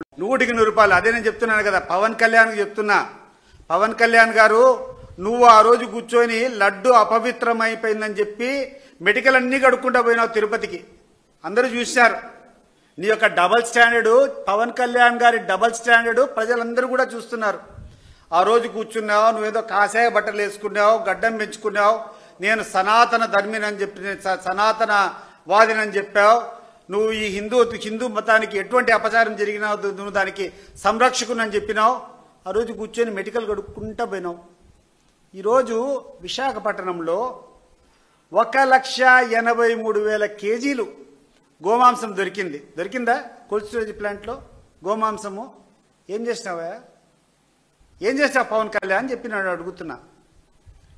100% అదే నేను చెప్తున్నాను కదా, పవన్ కళ్యాణ్ చెప్తున్నా. పవన్ కళ్యాణ్ గారు, నువ్వు ఆ రోజు కూర్చొని లడ్డు అపవిత్రమైపోయిందని చెప్పి మెడికల్ అన్ని కడుక్కుంటా పోయినావు తిరుపతికి. అందరూ చూశారు నీ యొక్క డబల్ స్టాండర్డు. పవన్ కళ్యాణ్ గారి డబల్ స్టాండర్డు ప్రజలందరూ కూడా చూస్తున్నారు. ఆ రోజు కూర్చున్నావు, నువ్వేదో కాషాయ బట్టలు వేసుకున్నావు, గడ్డం పెంచుకున్నావు, నేను సనాతన ధర్మినని చెప్పి సనాతన వాదినని చెప్పావు. నువ్వు ఈ హిందూ మతానికి ఎటువంటి అపచారం జరిగినా నువ్వు దానికి సంరక్షకునని చెప్పినావు. ఆ రోజు కూర్చొని మెడికల్ కడుక్కుంటా పోయినావు. ఈరోజు విశాఖపట్నంలో 1,83,000 కేజీలు గోమాంసం దొరికిందా కోల్డ్ స్టోరేజ్ ప్లాంట్లో గోమాంసము? ఏం చేసినావా? ఏం చేస్తావు పవన్ కళ్యాణ్ చెప్పినాడు అడుగుతున్నా.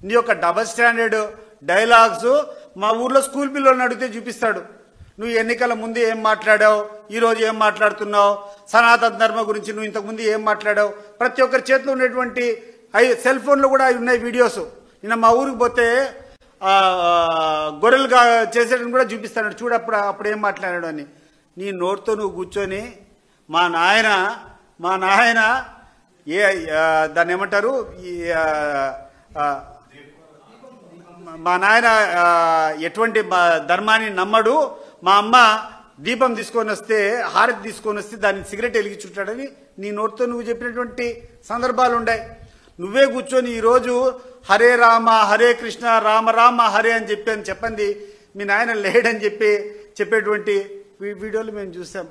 నీ యొక్క డబల్ స్టాండర్డ్ డైలాగ్స్ మా ఊర్లో స్కూల్ పిల్లలను అడిగితే చూపిస్తాడు. నువ్వు ఎన్నికల ముందు ఏం మాట్లాడావు, ఈరోజు ఏం మాట్లాడుతున్నావు, సనాతన ధర్మ గురించి నువ్వు ఇంతకుముందు ఏం మాట్లాడావు, ప్రతి ఒక్కరి చేతిలో ఉన్నటువంటి సెల్ ఫోన్లో కూడా అవి ఉన్నాయి వీడియోస్. నిన్న మా ఊరికి పోతే గొర్రెలుగా చేసేటని కూడా చూపిస్తాడు, అప్పుడు ఏం మాట్లాడాడు అని. నీ నోటితో నువ్వు కూర్చొని మా నాయన దాన్ని ఏమంటారు, మా నాయన ఎటువంటి ధర్మాన్ని నమ్మడు, మా అమ్మ దీపం తీసుకొని వస్తే హారతి తీసుకొని వస్తే దాన్ని సిగరెట్ వెలిగించుంటాడని నీ నోటితో నువ్వు చెప్పినటువంటి సందర్భాలు ఉన్నాయి. నువ్వే కూర్చొని ఈరోజు హరే రామ హరే కృష్ణ రామ రామ హరే అని చెప్పండి మీ నాయన లేడని చెప్పేటువంటి వీడియోలు మేము చూసాం.